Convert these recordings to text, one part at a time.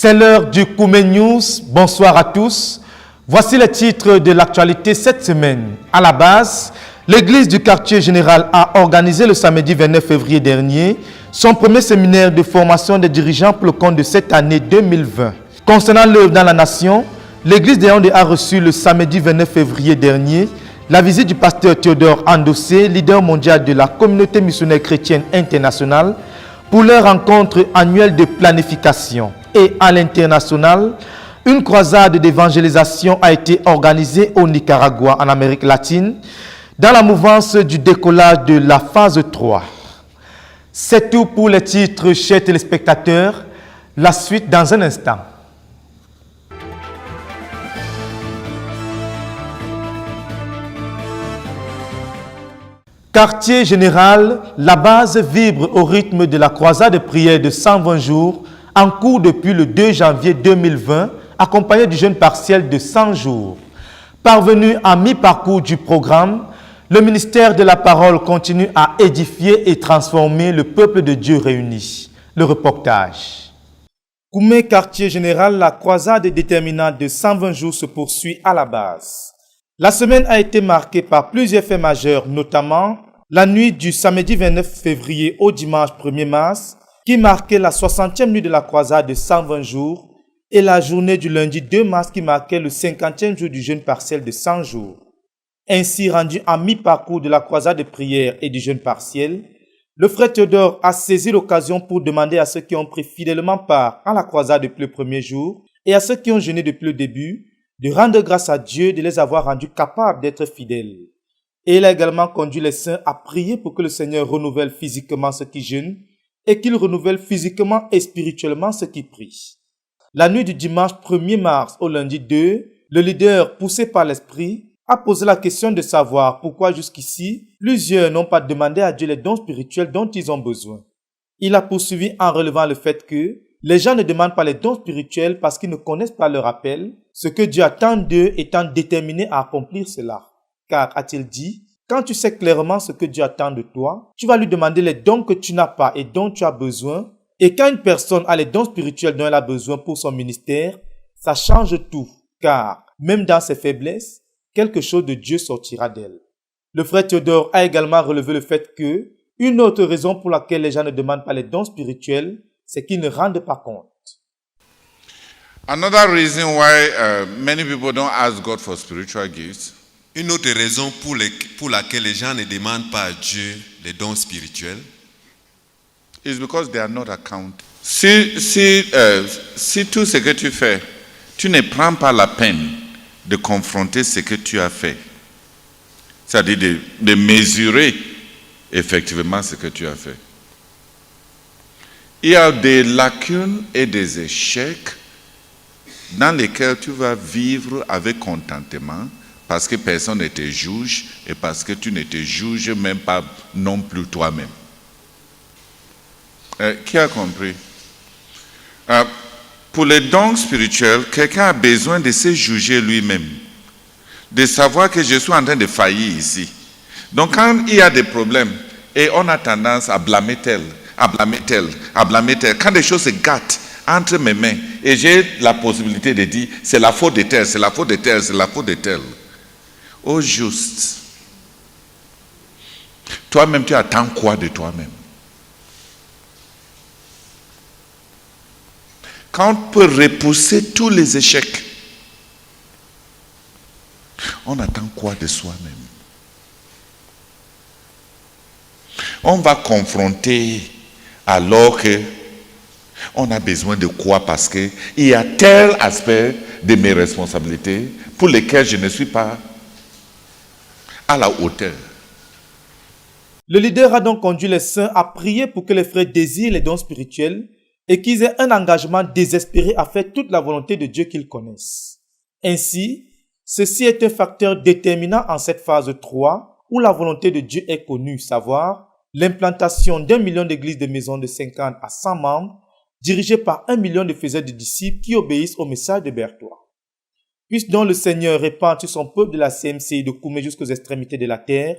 C'est l'heure du Koumé News. Bonsoir à tous. Voici les titres de l'actualité cette semaine. À la base, l'église du quartier général a organisé le samedi 29 février dernier son premier séminaire de formation des dirigeants pour le compte de cette année 2020. Concernant l'œuvre dans la nation, l'église de Yaoundé a reçu le samedi 29 février dernier la visite du pasteur Théodore Andossé, leader mondial de la communauté missionnaire chrétienne internationale, pour leur rencontre annuelle de planification. Et à l'international, une croisade d'évangélisation a été organisée au Nicaragua, en Amérique latine, dans la mouvance du décollage de la phase 3. C'est tout pour les titres, chers téléspectateurs. La suite dans un instant. Quartier général, la base vibre au rythme de la croisade de prière de 120 jours en cours depuis le 2 janvier 2020, accompagnée du jeûne partiel de 100 jours. Parvenu à mi-parcours du programme, le ministère de la parole continue à édifier et transformer le peuple de Dieu réuni. Le reportage. Koumé, quartier général, la croisade déterminante de 120 jours se poursuit à la base. La semaine a été marquée par plusieurs faits majeurs, notamment la nuit du samedi 29 février au dimanche 1er mars, qui marquait la 60e nuit de la croisade de 120 jours, et la journée du lundi 2 mars qui marquait le 50e jour du jeûne partiel de 100 jours. Ainsi rendu à mi-parcours de la croisade de prière et du jeûne partiel, le frère Théodore a saisi l'occasion pour demander à ceux qui ont pris fidèlement part à la croisade depuis le premier jour et à ceux qui ont jeûné depuis le début, de rendre grâce à Dieu de les avoir rendus capables d'être fidèles. Et il a également conduit les saints à prier pour que le Seigneur renouvelle physiquement ceux qui jeûnent et qu'il renouvelle physiquement et spirituellement ceux qui prient. La nuit du dimanche 1er mars au lundi 2, le leader, poussé par l'Esprit, a posé la question de savoir pourquoi jusqu'ici, plusieurs n'ont pas demandé à Dieu les dons spirituels dont ils ont besoin. Il a poursuivi en relevant le fait que les gens ne demandent pas les dons spirituels parce qu'ils ne connaissent pas leur appel, ce que Dieu attend d'eux étant déterminés à accomplir cela. Car, a-t-il dit, quand tu sais clairement ce que Dieu attend de toi, tu vas lui demander les dons que tu n'as pas et dont tu as besoin. Et quand une personne a les dons spirituels dont elle a besoin pour son ministère, ça change tout. Car, même dans ses faiblesses, quelque chose de Dieu sortira d'elle. Le frère Théodore a également relevé le fait que, une autre raison pour laquelle les gens ne demandent pas les dons spirituels, c'est qu'ils ne rendent pas compte. Another reason why many people don't ask God for spiritual gifts. Une autre raison pour laquelle les gens ne demandent pas à Dieu les dons spirituels is because they are not accounted. Si tout ce que tu fais, tu ne prends pas la peine de confronter ce que tu as fait, c'est-à-dire de mesurer effectivement ce que tu as fait. Il y a des lacunes et des échecs dans lesquels tu vas vivre avec contentement parce que personne ne te juge et parce que tu ne te juges même pas non plus toi-même. Qui a compris? Pour les dons spirituels, quelqu'un a besoin de se juger lui-même, de savoir que je suis en train de faillir ici. Donc quand il y a des problèmes et on a tendance à blâmer tel, à blâmer tel, à blâmer tel, quand des choses se gâtent entre mes mains et j'ai la possibilité de dire c'est la faute de tel, c'est la faute de tel, c'est la faute de tel. Au juste, toi-même tu attends quoi de toi-même? Quand on peut repousser tous les échecs, on attend quoi de soi-même? On va confronter alors que on a besoin de quoi parce qu'il y a tel aspect de mes responsabilités pour lesquels je ne suis pas à la hauteur. Le leader a donc conduit les saints à prier pour que les frères désirent les dons spirituels et qu'ils aient un engagement désespéré à faire toute la volonté de Dieu qu'ils connaissent. Ainsi, ceci est un facteur déterminant en cette phase 3 où la volonté de Dieu est connue, savoir l'implantation d'1 million d'églises de maisons de 50 à 100 membres dirigées par 1 million de faiseurs de disciples qui obéissent au message de Berthois. Puisse donc le Seigneur répandre sur son peuple de la CMCI de Koumé jusqu'aux extrémités de la terre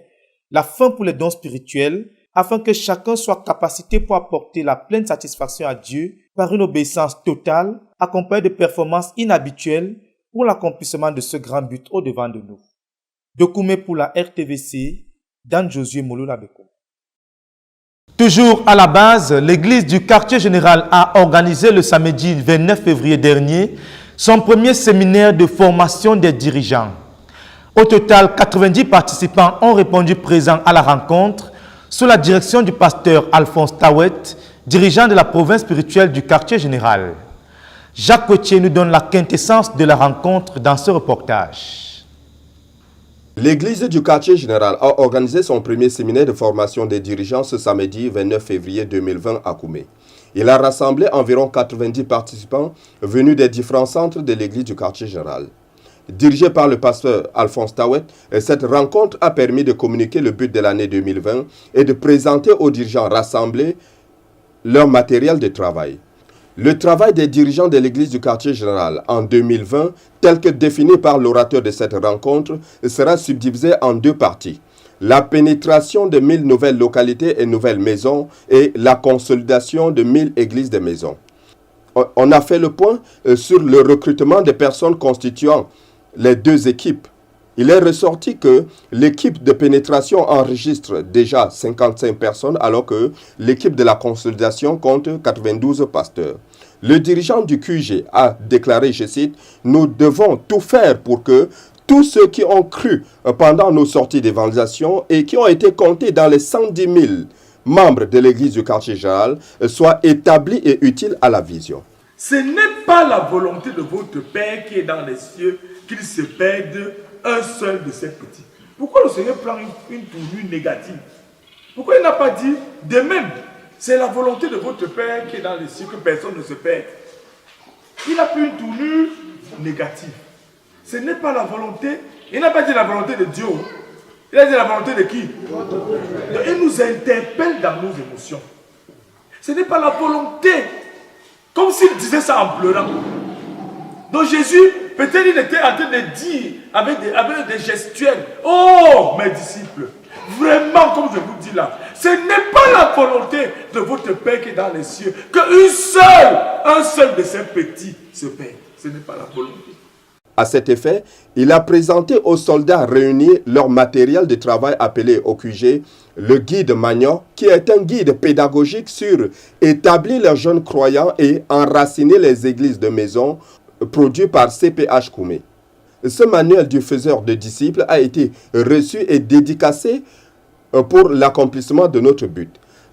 la faim pour les dons spirituels afin que chacun soit capacité pour apporter la pleine satisfaction à Dieu par une obéissance totale, accompagnée de performances inhabituelles pour l'accomplissement de ce grand but au-devant de nous. Dokume pour la RTVC, Dan Josué Mouloula Beko. Toujours à la base, l'église du quartier général a organisé le samedi 29 février dernier son premier séminaire de formation des dirigeants. Au total, 90 participants ont répondu présents à la rencontre sous la direction du pasteur Alphonse Tawet, dirigeant de la province spirituelle du quartier général. Jacques Cotier nous donne la quintessence de la rencontre dans ce reportage. L'église du quartier général a organisé son premier séminaire de formation des dirigeants ce samedi 29 février 2020 à Koumé. Il a rassemblé environ 90 participants venus des différents centres de l'église du quartier général. Dirigée par le pasteur Alphonse Tawet, cette rencontre a permis de communiquer le but de l'année 2020 et de présenter aux dirigeants rassemblés leur matériel de travail. Le travail des dirigeants de l'église du quartier général en 2020, tel que défini par l'orateur de cette rencontre, sera subdivisé en deux parties. La pénétration de 1000 nouvelles localités et nouvelles maisons et la consolidation de 1000 églises de maisons. On a fait le point sur le recrutement des personnes constituant les deux équipes. Il est ressorti que l'équipe de pénétration enregistre déjà 55 personnes alors que l'équipe de la consolidation compte 92 pasteurs. Le dirigeant du QG a déclaré, je cite, « Nous devons tout faire pour que tous ceux qui ont cru pendant nos sorties d'évangélisation et qui ont été comptés dans les 110 000 membres de l'église du quartier général soient établis et utiles à la vision. » Ce n'est pas la volonté de votre Père qui est dans les cieux qu'il se perde un seul de ses petits. Pourquoi le Seigneur prend une tournure négative? Pourquoi il n'a pas dit de même? C'est la volonté de votre Père qui est dans les cieux que personne ne se perde. Il a pris une tournure négative. Ce n'est pas la volonté. Il n'a pas dit la volonté de Dieu. Il a dit la volonté de qui? Donc, il nous interpelle dans nos émotions. Ce n'est pas la volonté. Comme s'il disait ça en pleurant. Donc Jésus, peut-être il était en train de dire avec des gestuels, « Oh, mes disciples, vraiment, comme je vous dis là, ce n'est pas la volonté de votre Père qui est dans les cieux un seul de ses petits se perd. Ce n'est pas la volonté. » À cet effet, il a présenté aux soldats réunis leur matériel de travail appelé au QG le guide Magnon, qui est un guide pédagogique sur établir les jeunes croyants et enraciner les églises de maison, produit par CPH Koumé. Ce manuel du faiseur de disciples a été reçu et dédicacé pour l'accomplissement de notre but.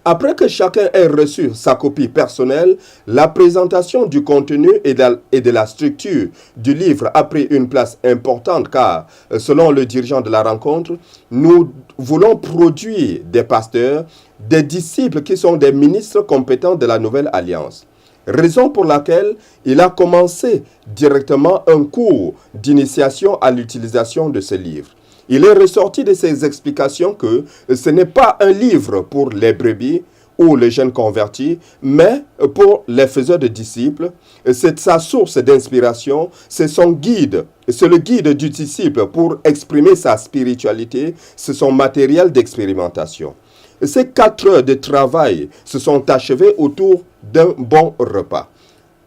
Après que chacun ait reçu sa copie personnelle, la présentation du contenu et de la structure du livre a pris une place importante car, selon le dirigeant de la rencontre, nous voulons produire des pasteurs, des disciples qui sont des ministres compétents de la Nouvelle Alliance. Raison pour laquelle il a commencé directement un cours d'initiation à l'utilisation de ce livre. Il est ressorti de ses explications que ce n'est pas un livre pour les brebis ou les jeunes convertis, mais pour les faiseurs de disciples. C'est sa source d'inspiration, c'est son guide, c'est le guide du disciple pour exprimer sa spiritualité, c'est son matériel d'expérimentation. Ces 4 heures de travail se sont achevées autour d'un bon repas.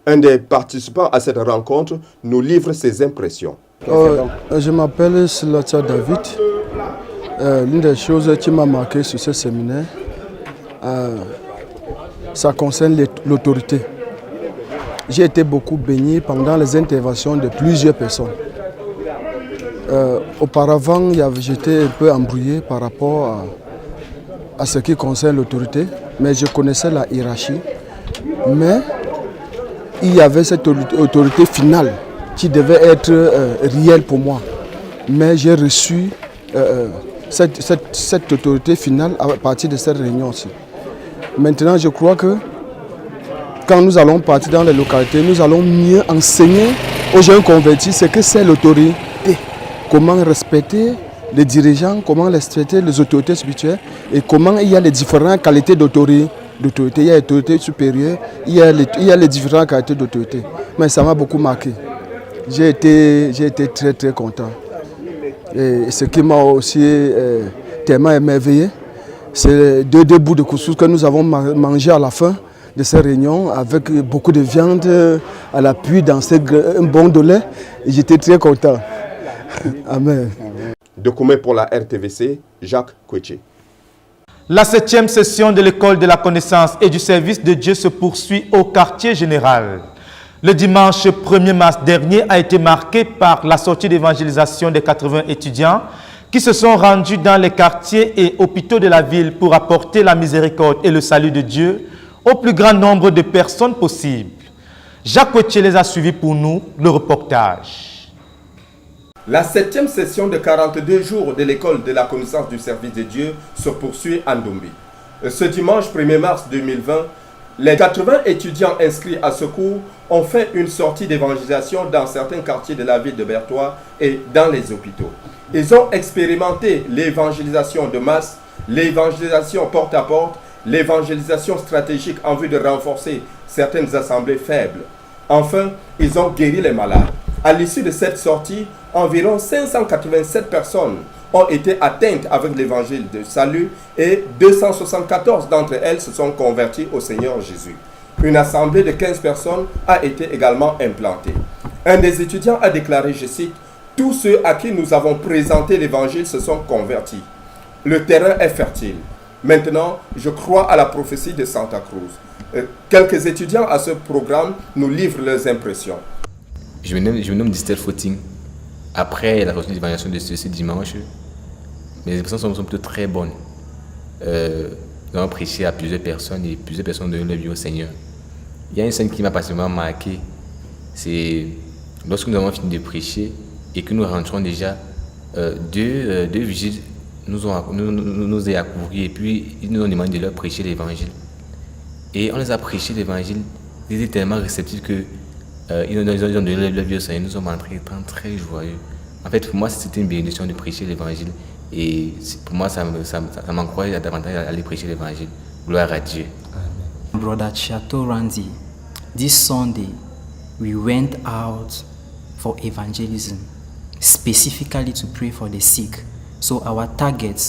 Un des participants à cette rencontre nous livre ses impressions. Je m'appelle Slatia David. L'une des choses qui m'a marqué sur ce séminaire, ça concerne l'autorité. J'ai été beaucoup baigné pendant les interventions de plusieurs personnes. Auparavant, j'étais un peu embrouillé par rapport à ce qui concerne l'autorité, mais je connaissais la hiérarchie. Mais il y avait cette autorité finale qui devait être réelle pour moi. Mais j'ai reçu cette autorité finale à partir de cette réunion aussi. Maintenant, je crois que quand nous allons partir dans les localités, nous allons mieux enseigner aux jeunes convertis ce que c'est l'autorité. Comment respecter les dirigeants, comment respecter les autorités spirituelles et comment il y a les différentes qualités d'autorité. Il y a l'autorité supérieure, il y a les différentes qualités d'autorité. Mais ça m'a beaucoup marqué. J'ai été très très content. Et ce qui m'a aussi tellement émerveillé, c'est les deux bouts de couscous que nous avons mangé à la fin. de ces réunions avec beaucoup de viande à l'appui dans un bon de lait. Et j'étais très content. Amen. Document pour la RTVC, Jacques Koueché. La 7e session de l'école de la connaissance et du service de Dieu se poursuit au quartier général. Le dimanche 1er mars dernier a été marqué par la sortie d'évangélisation des 80 étudiants qui se sont rendus dans les quartiers et hôpitaux de la ville pour apporter la miséricorde et le salut de Dieu au plus grand nombre de personnes possible. Jacques Koueché les a suivis pour nous, le reportage. La 7e session de 42 jours de l'école de la connaissance du service de Dieu se poursuit à Ndombi. Ce dimanche 1er mars 2020, les 80 étudiants inscrits à ce cours ont fait une sortie d'évangélisation dans certains quartiers de la ville de Bertois et dans les hôpitaux. Ils ont expérimenté l'évangélisation de masse, l'évangélisation porte à porte, l'évangélisation stratégique en vue de renforcer certaines assemblées faibles. Enfin, ils ont guéri les malades. À l'issue de cette sortie, environ 587 personnes ont été atteintes avec l'évangile de salut et 274 d'entre elles se sont converties au Seigneur Jésus. Une assemblée de 15 personnes a été également implantée. Un des étudiants a déclaré, je cite, « Tous ceux à qui nous avons présenté l'évangile se sont convertis. Le terrain est fertile. Maintenant, je crois à la prophétie de Santa Cruz. » Quelques étudiants à ce programme nous livrent leurs impressions. Je me nomme Distel Footing. Après la sortie d'évangélisation de ce dimanche, mes impressions sont plutôt très bonnes. Nous avons prêché à plusieurs personnes et plusieurs personnes ont donné leur vie au Seigneur. Il y a une scène qui m'a particulièrement marqué. C'est lorsque nous avons fini de prêcher et que nous rentrons déjà, deux vigiles nous ont accourus et puis ils nous ont demandé de leur prêcher l'évangile. Et on les a prêché l'évangile. Ils étaient tellement réceptifs que ils ont donné leur vie au Seigneur. Nous sommes entrés très joyeux. En fait, pour moi, c'était une bénédiction de prêcher l'évangile. Et pour moi, ça m'encourage davantage à aller prêcher l'évangile. Gloire à Dieu. Brother Chateau Randy, this Sunday, we went out for evangelism, specifically to pray for the sick. So our target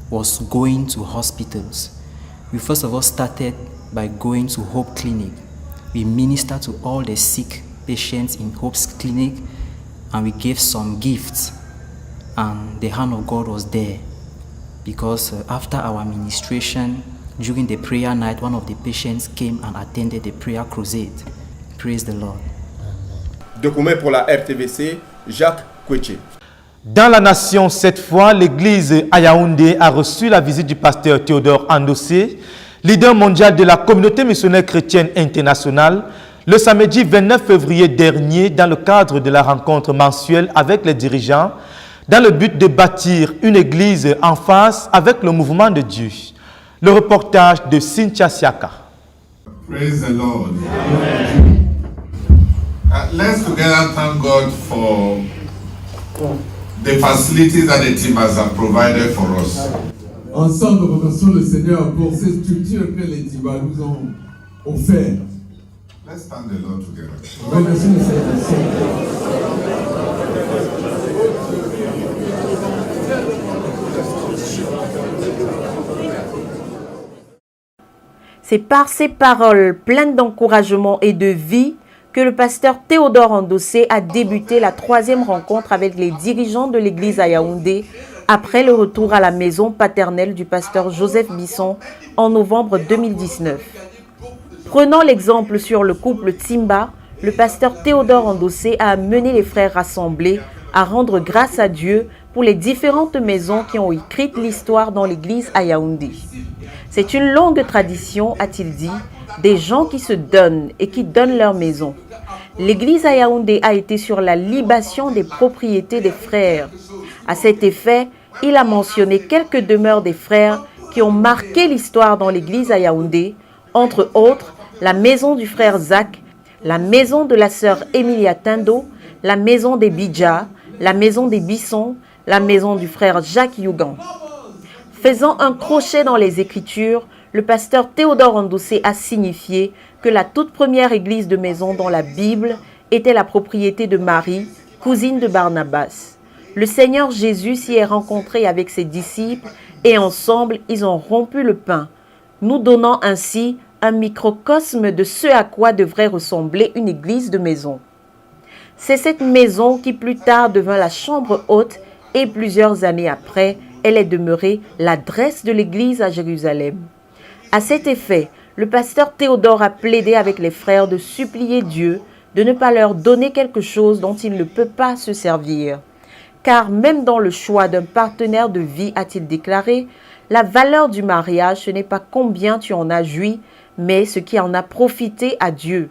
was going to hospitals. We first of all started by going to Hope Clinic. We ministered to all the sick patients in Hope's Clinic and we gave some gifts. And the hand of God was there because after our ministration, during the prayer night, one of the patients came and attended the prayer crusade. Praise the Lord. Document pour la RTVC, Jacques Koueché. Dans la nation, cette fois, l'église à Yaoundé a reçu la visite du pasteur Théodore Andossé, leader mondial de la communauté missionnaire chrétienne internationale, le samedi 29 février dernier dans le cadre de la rencontre mensuelle avec les dirigeants dans le but de bâtir une église en phase avec le mouvement de Dieu. Le reportage de Cynthia Siaka. Praise the Lord. Let's together thank God for the facilities that the team has provided for us. Ensemble, remercions le Seigneur pour ces structures que les Tibas nous ont offertes. Let's thank the Lord together. Remercions le Seigneur. C'est par ces paroles pleines d'encouragement et de vie que le pasteur Théodore Andossé a débuté la 3e rencontre avec les dirigeants de l'église à Yaoundé après le retour à la maison paternelle du pasteur Joseph Bisson en novembre 2019. Prenant l'exemple sur le couple Timba, le pasteur Théodore Andossé a amené les frères rassemblés à rendre grâce à Dieu pour les différentes maisons qui ont écrit l'histoire dans l'église à Yaoundé. C'est une longue tradition, a-t-il dit, des gens qui se donnent et qui donnent leur maison. L'église à Yaoundé a été sur la libation des propriétés des frères. À cet effet, il a mentionné quelques demeures des frères qui ont marqué l'histoire dans l'église à Yaoundé, entre autres la maison du frère Zach, la maison de la sœur Emilia Tindo, la maison des Bidja, la maison des Bisson, la maison du frère Jacques Yougan. Faisant un crochet dans les Écritures, le pasteur Théodore Andossé a signifié que la toute première église de maison dans la Bible était la propriété de Marie, cousine de Barnabas. Le Seigneur Jésus s'y est rencontré avec ses disciples et ensemble, ils ont rompu le pain, nous donnant ainsi un microcosme de ce à quoi devrait ressembler une église de maison. C'est cette maison qui plus tard devint la chambre haute et plusieurs années après, elle est demeurée l'adresse de l'église à Jérusalem. À cet effet, le pasteur Théodore a plaidé avec les frères de supplier Dieu de ne pas leur donner quelque chose dont il ne peut pas se servir. Car même dans le choix d'un partenaire de vie, a-t-il déclaré, la valeur du mariage, ce n'est pas combien tu en as joui, mais ce qui en a profité à Dieu.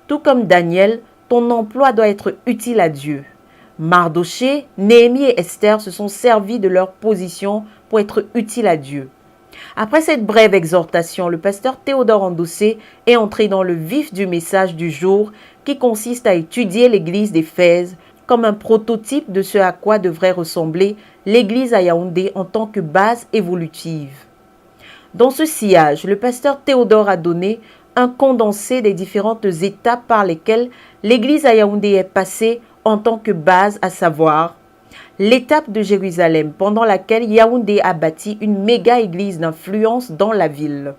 Tout comme Daniel, ton emploi doit être utile à Dieu. Mardoché, Néhémie et Esther se sont servis de leur position pour être utiles à Dieu. Après cette brève exhortation, le pasteur Théodore Andossé est entré dans le vif du message du jour qui consiste à étudier l'église d'Éphèse comme un prototype de ce à quoi devrait ressembler l'église à Yaoundé en tant que base évolutive. Dans ce sillage, le pasteur Théodore a donné un condensé des différentes étapes par lesquelles l'église à Yaoundé est passée en tant que base, à savoir l'étape de Jérusalem, pendant laquelle Yaoundé a bâti une méga-église d'influence dans la ville.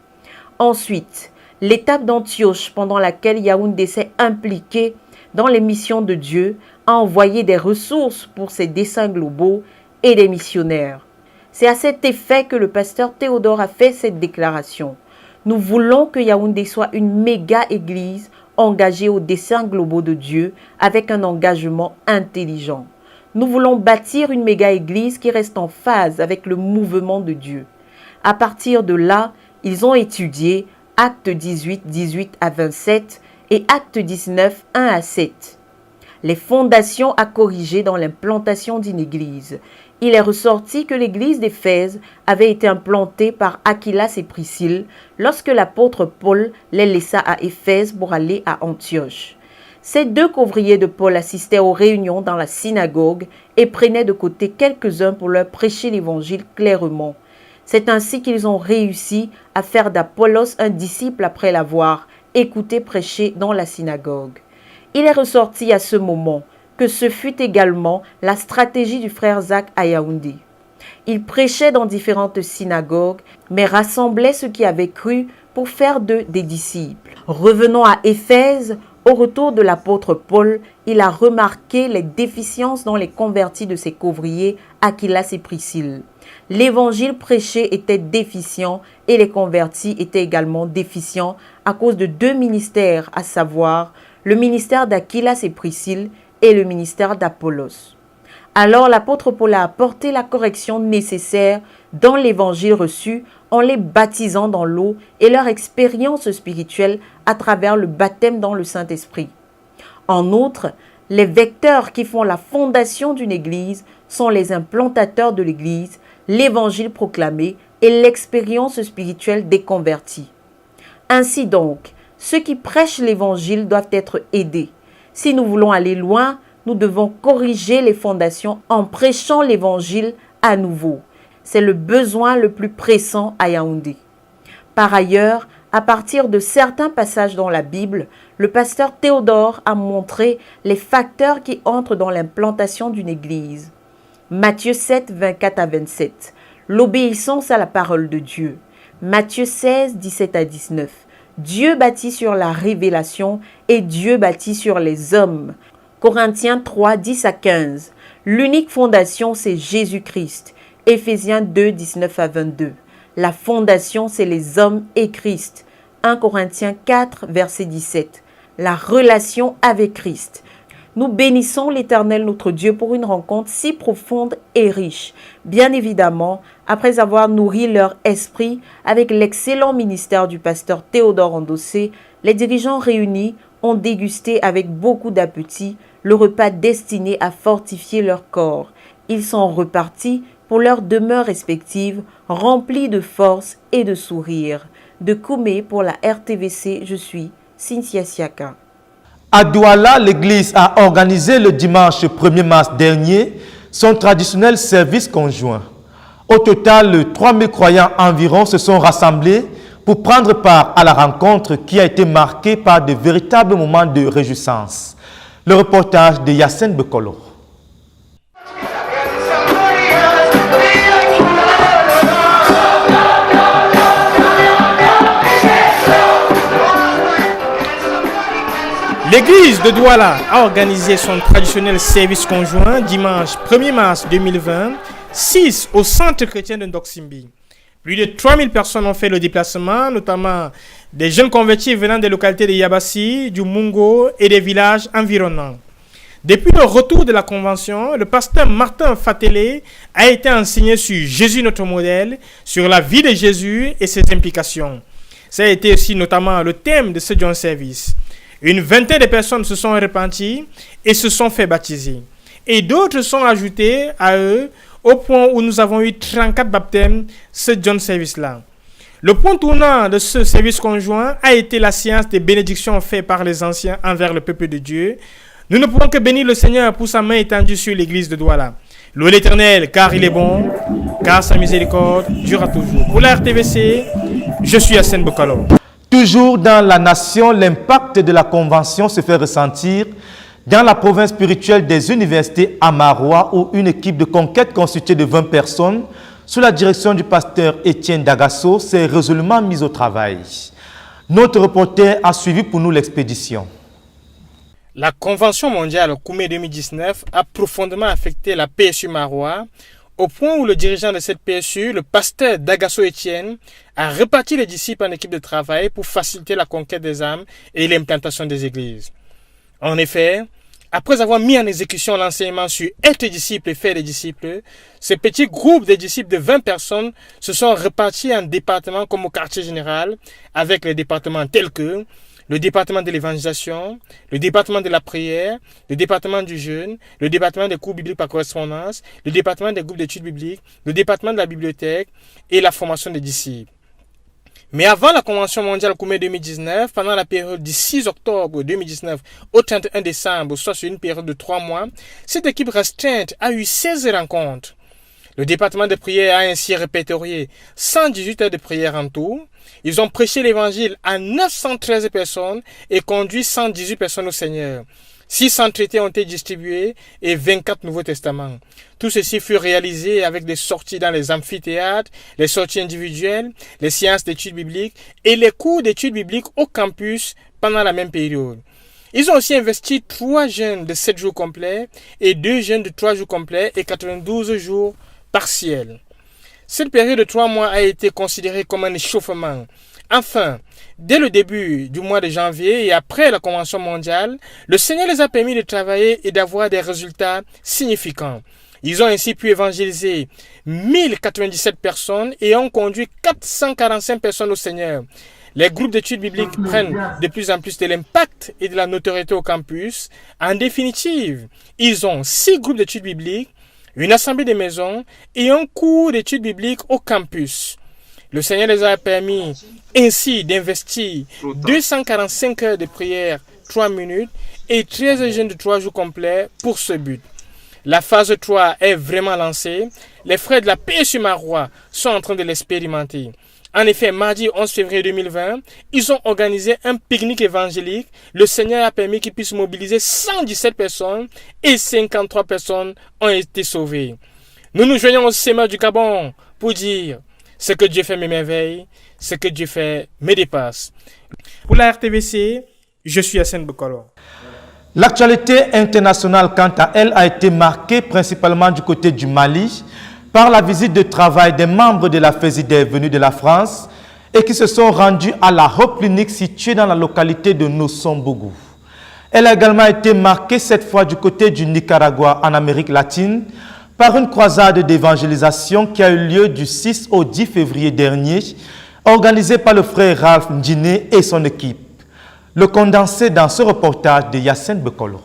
Ensuite, l'étape d'Antioche, pendant laquelle Yaoundé s'est impliqué dans les missions de Dieu, a envoyé des ressources pour ses desseins globaux et des missionnaires. C'est à cet effet que le pasteur Théodore a fait cette déclaration. Nous voulons que Yaoundé soit une méga-église engagée aux desseins globaux de Dieu avec un engagement intelligent. Nous voulons bâtir une méga-église qui reste en phase avec le mouvement de Dieu. À partir de là, ils ont étudié Actes 18, 18 à 27 et Actes 19, 1 à 7. Les fondations à corriger dans l'implantation d'une église. Il est ressorti que l'église d'Éphèse avait été implantée par Aquilas et Priscille lorsque l'apôtre Paul les laissa à Éphèse pour aller à Antioche. Ces deux couvriers de Paul assistaient aux réunions dans la synagogue et prenaient de côté quelques-uns pour leur prêcher l'évangile clairement. C'est ainsi qu'ils ont réussi à faire d'Apollos un disciple après l'avoir écouté prêcher dans la synagogue. Il est ressorti à ce moment que ce fut également la stratégie du frère Zach à Yaoundé. Il prêchait dans différentes synagogues, mais rassemblait ceux qui avaient cru pour faire d'eux des disciples. Revenons à Éphèse. Au retour de l'apôtre Paul, il a remarqué les déficiences dans les convertis de ses couvriers Aquilas et Priscille. L'évangile prêché était déficient et les convertis étaient également déficients à cause de deux ministères, à savoir le ministère d'Aquilas et Priscille et le ministère d'Apollos. Alors l'apôtre Paul a apporté la correction nécessaire dans l'évangile reçu en les baptisant dans l'eau et leur expérience spirituelle à travers le baptême dans le Saint-Esprit. En outre, les vecteurs qui font la fondation d'une église sont les implantateurs de l'église, l'évangile proclamé et l'expérience spirituelle des convertis. Ainsi donc, ceux qui prêchent l'évangile doivent être aidés. Si nous voulons aller loin, nous devons corriger les fondations en prêchant l'évangile à nouveau. C'est le besoin le plus pressant à Yaoundé. Par ailleurs, à partir de certains passages dans la Bible, le pasteur Théodore a montré les facteurs qui entrent dans l'implantation d'une église. Matthieu 7, 24 à 27. L'obéissance à la parole de Dieu. Matthieu 16, 17 à 19. Dieu bâtit sur la révélation et Dieu bâtit sur les hommes. Corinthiens 3, 10 à 15. L'unique fondation, c'est Jésus-Christ. Éphésiens 2, 19 à 22. La fondation, c'est les hommes et Christ. 1 Corinthiens 4, verset 17. La relation avec Christ. Nous bénissons l'Éternel notre Dieu pour une rencontre si profonde et riche. Bien évidemment, après avoir nourri leur esprit avec l'excellent ministère du pasteur Théodore Andossé, les dirigeants réunis ont dégusté avec beaucoup d'appétit le repas destiné à fortifier leur corps. Ils sont repartis pour leurs demeures respectives, remplis de force et de sourire. De Koumé pour la RTVC, je suis Cynthia Siaka. À Douala, l'église a organisé le dimanche 1er mars dernier son traditionnel service conjoint. Au total, 3000 croyants environ se sont rassemblés pour prendre part à la rencontre qui a été marquée par de véritables moments de réjouissance. Le reportage de Yacine Bekolo. L'église de Douala a organisé son traditionnel service conjoint dimanche 1er mars 2020, 6 au centre chrétien de Ndoksimbi. Plus de 3000 personnes ont fait le déplacement, notamment des jeunes convertis venant des localités de Yabassi, du Mungo et des villages environnants. Depuis le retour de la convention, le pasteur Martin Fatélé a été enseigné sur Jésus notre modèle, sur la vie de Jésus et ses implications. Ça a été aussi notamment le thème de ce John Service. Une vingtaine de personnes se sont repenties et se sont fait baptiser. Et d'autres sont ajoutés à eux au point où nous avons eu 34 baptêmes, ce John Service-là. Le point tournant de ce service conjoint a été la séance des bénédictions faites par les anciens envers le peuple de Dieu. Nous ne pouvons que bénir le Seigneur pour sa main étendue sur l'église de Douala. Louez l'Éternel, car il est bon, car sa miséricorde durera toujours. Pour la RTVC, je suis Hassan Bokalo. Toujours dans la nation, l'impact de la convention se fait ressentir dans la province spirituelle des universités à Maroua, où une équipe de conquête constituée de 20 personnes, sous la direction du pasteur Étienne Dagasso, s'est résolument mise au travail. Notre reporter a suivi pour nous l'expédition. La Convention mondiale Koumé 2019 a profondément affecté la PSU Maroua, au point où le dirigeant de cette PSU, le pasteur Dagasso Étienne, a réparti les disciples en équipe de travail pour faciliter la conquête des âmes et l'implantation des églises. En effet, après avoir mis en exécution l'enseignement sur être disciple et faire des disciples, ces petits groupes de disciples de 20 personnes se sont répartis en départements comme au quartier général, avec les départements tels que le département de l'évangélisation, le département de la prière, le département du jeûne, le département des cours bibliques par correspondance, le département des groupes d'études bibliques, le département de la bibliothèque et la formation des disciples. Mais avant la Convention mondiale Koumé 2019, pendant la période du 6 octobre 2019 au 31 décembre, soit sur une période de 3 mois, cette équipe restreinte a eu 16 rencontres. Le département de prière a ainsi répertorié 118 heures de prière en tout. Ils ont prêché l'évangile à 913 personnes et conduit 118 personnes au Seigneur. 600 traités ont été distribués et 24 Nouveaux Testaments. Tout ceci fut réalisé avec des sorties dans les amphithéâtres, les sorties individuelles, les séances d'études bibliques et les cours d'études bibliques au campus pendant la même période. Ils ont aussi investi 3 jeunes de 7 jours complets et 2 jeunes de 3 jours complets et 92 jours partiels. Cette période de 3 mois a été considérée comme un échauffement. Enfin, dès le début du mois de janvier et après la Convention mondiale, le Seigneur les a permis de travailler et d'avoir des résultats significants. Ils ont ainsi pu évangéliser 1097 personnes et ont conduit 445 personnes au Seigneur. Les groupes d'études bibliques prennent de plus en plus de l'impact et de la notoriété au campus. En définitive, ils ont 6 groupes d'études bibliques, une assemblée de maisons et un cours d'études bibliques au campus. Le Seigneur les a permis ainsi d'investir 245 heures de prière, 3 minutes et 13 jeûnes de 3 jours complets pour ce but. La phase 3 est vraiment lancée. Les frères de la PSU Maroua sont en train de l'expérimenter. En effet, mardi 11 février 2020, ils ont organisé un pique-nique évangélique. Le Seigneur a permis qu'ils puissent mobiliser 117 personnes et 53 personnes ont été sauvées. Nous nous joignons au Sémeur du Gabon pour dire ce que Dieu fait me merveille, ce que Dieu fait me dépasse. Pour la RTVC, je suis Hassan Bokalo. L'actualité internationale, quant à elle, a été marquée principalement du côté du Mali par la visite de travail des membres de la FESIDEF venus de la France et qui se sont rendus à la Hope Clinic située dans la localité de Nosombougou. Elle a également été marquée cette fois du côté du Nicaragua en Amérique latine par une croisade d'évangélisation qui a eu lieu du 6 au 10 février dernier, organisée par le frère Ralph Ndjine et son équipe. Le condensé dans ce reportage de Yacine Bekolo.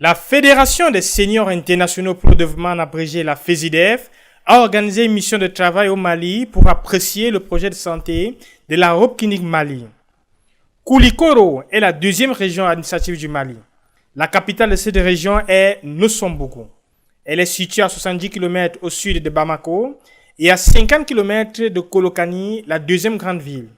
La Fédération des seniors internationaux pour le développement abrégé, la FESIDEF, a organisé une mission de travail au Mali pour apprécier le projet de santé de la Hope Clinic Mali. Koulikoro est la 2e région administrative du Mali. La capitale de cette région est Nosombougou. Elle est située à 70 km au sud de Bamako et à 50 km de Kolokani, la 2e grande ville.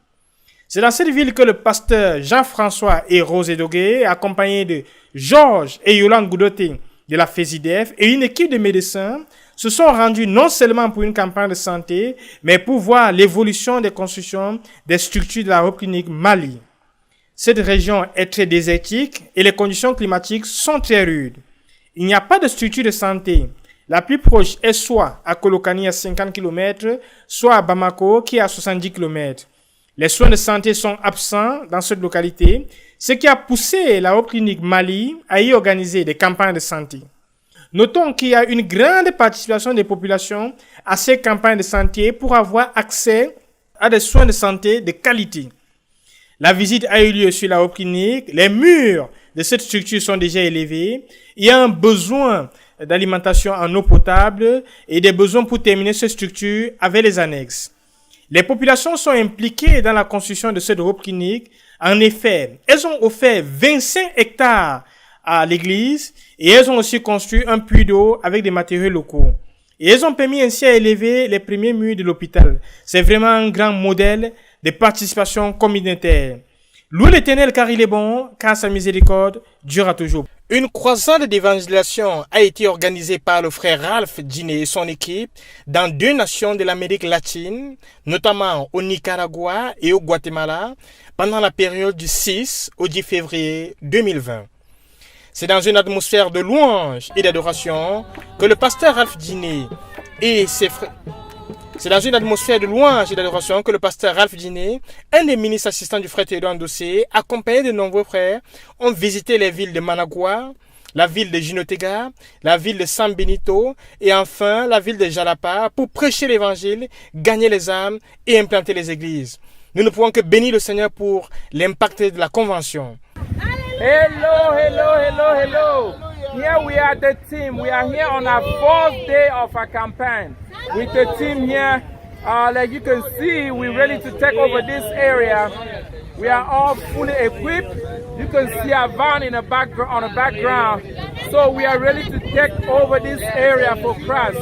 C'est dans cette ville que le pasteur Jean-François et Rosé Dogué, accompagné de Georges et Yolande Goudoté de la FESIDEF et une équipe de médecins, se sont rendus non seulement pour une campagne de santé, mais pour voir l'évolution des constructions des structures de la Hope Clinic Mali. Cette région est très désertique et les conditions climatiques sont très rudes. Il n'y a pas de structure de santé. La plus proche est soit à Kolokani à 50 km, soit à Bamako qui est à 70 km. Les soins de santé sont absents dans cette localité, ce qui a poussé la Hope Clinic Mali à y organiser des campagnes de santé. Notons qu'il y a une grande participation des populations à ces campagnes de santé pour avoir accès à des soins de santé de qualité. La visite a eu lieu sur la Hope Clinic. Les murs de cette structure sont déjà élevés. Il y a un besoin d'alimentation en eau potable et des besoins pour terminer cette structure avec les annexes. Les populations sont impliquées dans la construction de cette Hope Clinic. En effet, elles ont offert 25 hectares à l'église et elles ont aussi construit un puits d'eau avec des matériaux locaux. Et elles ont permis ainsi à élever les premiers murs de l'hôpital. C'est vraiment un grand modèle de participation communautaire. Louez l'Éternel car il est bon, car sa miséricorde durera toujours. Une croisade d'évangélisation a été organisée par le frère Ralph Djiné et son équipe dans 2 nations de l'Amérique latine, notamment au Nicaragua et au Guatemala, pendant la période du 6 au 10 février 2020. C'est dans une atmosphère de louange et d'adoration que le pasteur Ralph Djiné et ses frères... C'est dans une atmosphère de louange et d'adoration que le pasteur Ralph Djiné, un des ministres assistants du frère Théodore Ndossé, accompagné de nombreux frères, ont visité les villes de Managua, la ville de Jinotega, la ville de San Benito et enfin la ville de Jalapa pour prêcher l'évangile, gagner les âmes et implanter les églises. Nous ne pouvons que bénir le Seigneur pour l'impact de la convention. Hello, hello, hello, hello. Here we are the team. We are here on our 4th day of our campaign. With the team here, like you can see, we're ready to take over this area. We are all fully equipped. You can see our van in the background, on the background. So we are ready to take over this area for Christ.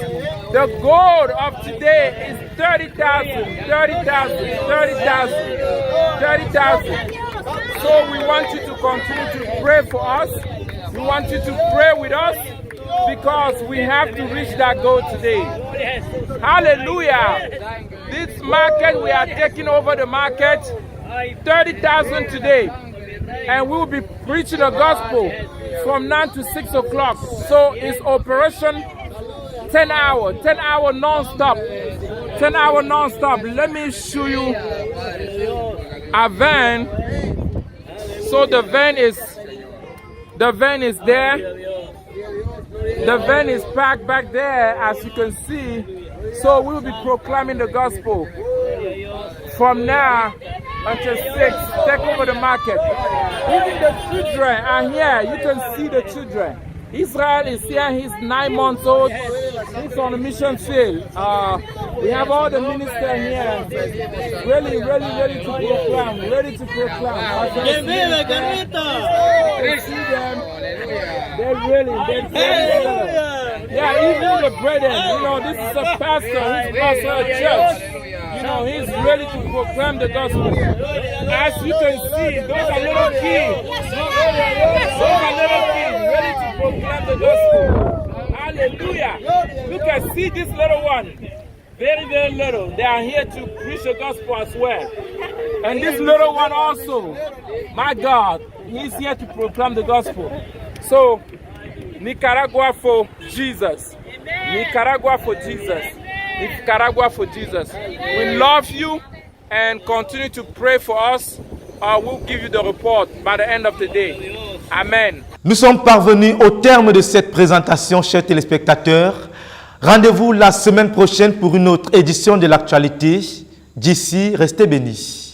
The goal of today is 30,000, 30,000, 30,000, 30,000. So we want you to continue to pray for us. We want you to pray with us because we have to reach that goal today. Hallelujah. This market, we are taking over the market, 30,000 today. And we will be preaching the gospel from 9 to 6 o'clock. So it's operation 10 hours non-stop. 10 hours non-stop. Let me show you a van. So the van is there. The van is packed back there, as you can see. So we will be proclaiming the gospel from now until 6. Take over the market. Even the children are here. You can see the children. Israel is here. He's 9 months old. He's on the mission field. We have all the ministers here. Really to proclaim. Ready to proclaim. See them. They're yeah, even the brethren. You know, this is a pastor. He's pastor of church. You know, he's ready to proclaim the gospel. As you can see, those are little kids. Ready to proclaim the gospel. Hallelujah. Look and see this little one. Very, very little. They are here to preach the gospel as well. And this little one also, my God, he's here to proclaim the gospel. So, Nicaragua for Jesus. Nicaragua for Jesus. Nicaragua for Jesus. We love you and continue to pray for us. We'll give you the report by the end of the day. Amen. Nous sommes parvenus au terme de cette présentation, chers téléspectateurs. Rendez-vous la semaine prochaine pour une autre édition de l'actualité. D'ici, restez bénis.